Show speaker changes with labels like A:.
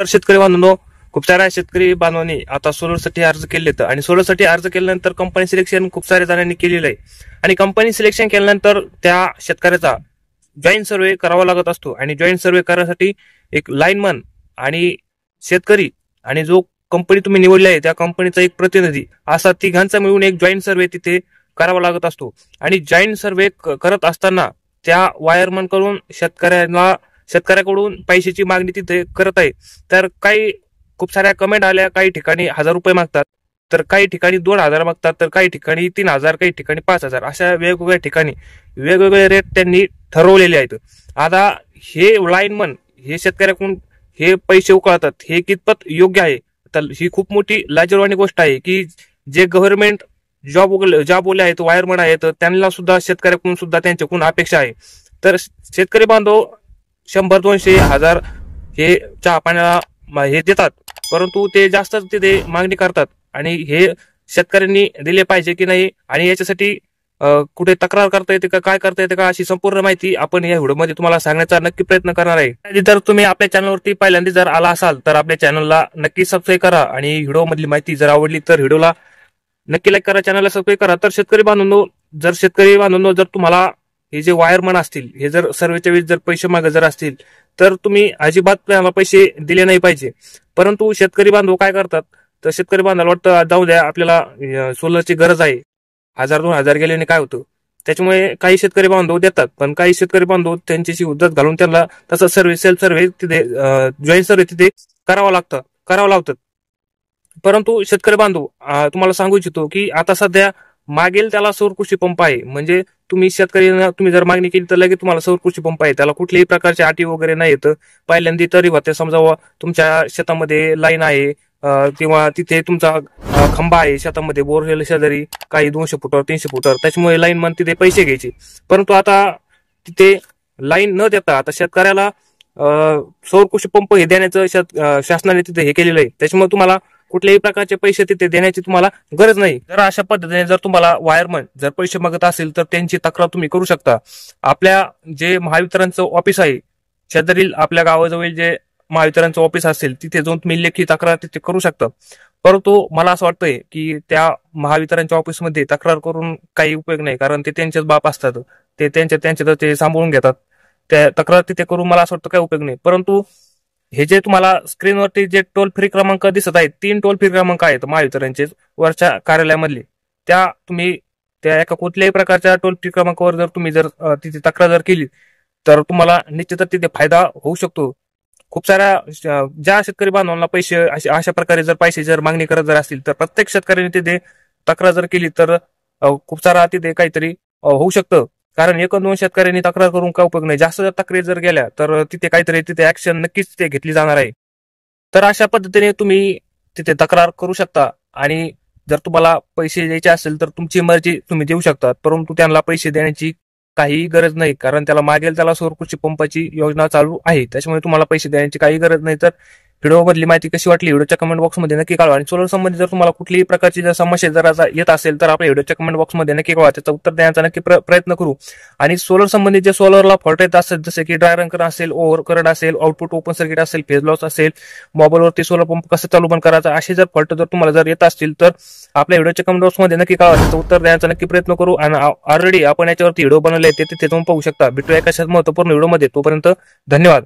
A: तर शेतकरी बांधवांनो, खूप साऱ्या शेतकरी बांधवांनी आता सोलरसाठी अर्ज केलेत आणि सोलरसाठी अर्ज केल्यानंतर कंपनी सिलेक्शन खूप साऱ्या जणांनी केलेलं आहे आणि कंपनी सिलेक्शन केल्यानंतर त्या शेतकऱ्याचा जॉईंट सर्वे करावा लागत असतो आणि जॉईंट सर्वे करण्यासाठी एक लाईनमन आणि शेतकरी आणि जो कंपनी तुम्ही निवडली आहे त्या कंपनीचा एक प्रतिनिधी असा तिघांचा मिळून एक जॉईंट सर्वे तिथे करावा लागत असतो आणि जॉईंट सर्वे करत असताना त्या वायरमन कडून शेतकऱ्याकडून पैशाची मागणी तिथे करत आहे. तर काही खूप साऱ्या कमेंट आल्या, काही ठिकाणी 1000 रुपये मागतात, तर काही ठिकाणी 2000 मागतात, तर काही ठिकाणी 3000, काही ठिकाणी 5000, अशा वेगवेगळ्या ठिकाणी वेगवेगळे रेट त्यांनी ठरवलेले आहेत. आता हे लाईनमन हे शेतकऱ्याकडून हे पैसे उकळतात, हे कितपत योग्य आहे? तर ही खूप मोठी लाजिरवाणी गोष्ट आहे की जे गव्हर्नमेंट जॉबवाले आहेत, वायरमन आहेत, त्यांना सुद्धा शेतकऱ्याकडून सुद्धा त्यांच्याकडून अपेक्षा आहे. तर शेतकरी बांधव 100, 200, 1000 हे चहा पाण्याला हे देतात, परंतु ते जास्त तिथे मागणी करतात आणि हे शेतकऱ्यांनी दिले पाहिजे की नाही आणि याच्यासाठी कुठे तक्रार करता येते का, काय करता येते का, अशी संपूर्ण माहिती आपण या व्हिडिओमध्ये तुम्हाला सांगण्याचा नक्की प्रयत्न करणार आहे. जर तुम्ही आपल्या चॅनलवरती पहिल्यांदा जर आला असाल तर आपल्या चॅनलला नक्की सबस्क्राईब करा आणि व्हिडिओ मधली माहिती जर आवडली तर व्हिडिओला नक्की लाईक करा, चॅनलला सबस्क्राईब करा. तर शेतकरी बांधवांनो, जर तुम्हाला हे जे वायरमन असतील हे जर सर्वेच्या वेळेस जर पैसे मागे जर असतील तर तुम्ही अजिबात त्यांना पैसे दिले नाही पाहिजे. परंतु शेतकरी बांधव काय करतात, तर शेतकरी बांधवाला वाटतं जाऊ द्या, आपल्याला सोलरची गरज आहे, 1000-2000 गेल्याने काय होतं, त्याच्यामुळे काही शेतकरी बांधव देतात. पण काही शेतकरी बांधव त्यांच्याशी उद्धत घालून त्यांना तसं सेल्फ सर्व्हे तिथे जॉईंट सर्व्हे तिथे करावा लावतात. परंतु शेतकरी बांधव तुम्हाला सांगू इच्छितो की आता सध्या मागेल त्याला सौरकृषी पंप आहे. म्हणजे तुम्ही जर मागणी केली तर लगेच तुम्हाला सौरकृषी पंप आहे, त्याला कुठल्याही प्रकारची अटी वगैरे नाही येत. पहिल्यांदा तरी होते, समजा तुमच्या शेतामध्ये लाईन आहे किंवा तिथे तुमचा खंबा आहे शेतामध्ये, बोरवेल शेजारी काही 200 फुटावर 300 फुटावर, त्याच्यामुळे लाईन मन तिथे पैसे घ्यायचे. परंतु आता तिथे लाईन न देता आता शेतकऱ्याला सौरकृषी पंप हे देण्याचं शासनाने तिथे हे केलेलं आहे. त्याच्यामुळे तुम्हाला कुठल्याही प्रकारचे पैसे तिथे देण्याची तुम्हाला गरज नाही. जर अशा पद्धतीने जर तुम्हाला वायरमन जर पैसे मागत असेल तर त्यांची तक्रार तुम्ही करू शकता. आपल्या जे महावितरणचं ऑफिस आहे शेजारील आपल्या गावाजवळ जे महावितरणचं ऑफिस असेल तिथे जाऊन तुम्ही लेखी तक्रार तिथे करू शकता. परंतु मला असं वाटतंय की त्या महावितरणच्या ऑफिसमध्ये तक्रार करून काही उपयोग नाही, कारण ते त्यांचेच बाप असतात, ते त्यांच्या सांभाळून घेतात. त्या तक्रार तिथे करून मला असं वाटतं काही उपयोग नाही. परंतु हे जे तुम्हाला स्क्रीनवरती जे टोल फ्री क्रमांक दिसत आहेत, 3 टोल फ्री क्रमांक आहेत महावितरणचे वरच्या कार्यालयामधले, त्या तुम्ही त्या एका कुठल्याही प्रकारच्या टोल फ्री क्रमांकावर जर तुम्ही तिथे तक्रार जर केली तर तुम्हाला निश्चितच तिथे फायदा होऊ शकतो. खूप साऱ्या ज्या शेतकरी बांधवांना पैसे अशा प्रकारे जर पैसे जर मागणी करत जर असतील तर प्रत्येक शेतकऱ्याने तिथे तक्रार जर केली तर खूप सारा तिथे काहीतरी होऊ शकतं. कारण 1-2 शेतकऱ्यांनी तक्रार करून काय उपयोग नाही, जास्त तक्रारी जर गेल्या तर तिथे काहीतरी तिथे ऍक्शन नक्कीच तिथे घेतली जाणार आहे. तर अशा पद्धतीने तुम्ही तिथे तक्रार करू शकता आणि जर तुम्हाला पैसे द्यायचे असेल तर तुमची मर्जी तुम्ही देऊ शकता, परंतु त्यांना पैसे देण्याची काही गरज नाही, कारण त्याला मागेल त्याला सौरकृषी पंपाची योजना चालू आहे. त्याच्यामुळे तुम्हाला पैसे देण्याची काही गरज नाही. तर व्हिडिओ मधली माहिती कशी वाटली व्हिडिओच्या कमेंट बॉक्समध्ये नक्की कळवा आणि सोलर संबंधित जर तुम्हाला कुठलीही प्रकारची जर समस्या जर येत असेल तर आपल्या व्हिडिओच्या कमेंट बॉक्समध्ये नक्की कळवा, त्याचं उत्तर देण्याचा नक्की प्रयत्न करू. आणि सोलर संबंधित जे सोलरला फॉल्ट येत असेल जसे की ड्राय रन करंट असेल, ओव्हर करंट असेल, आउटपुट ओपन सर्किट असेल, फेज लॉस असेल, मोबाईलवरती सोलर पंप कसं चालू बंद करायचा, असे जर फॉल्ट जर तुम्हाला जर येत असतील तर आपल्या व्हिडिओच्या कमेंट बॉक्समध्ये नक्की कळवा, त्याचं उत्तर देण्याचा नक्की प्रयत्न करू. आणि ऑलरेडी आपण याच्यावरती व्हिडिओ बनवले ते तिथे जाऊन पाहू शकता. भेटूया एका महत्त्वपूर्ण व्हिडिओमध्ये, तोपर्यंत धन्यवाद.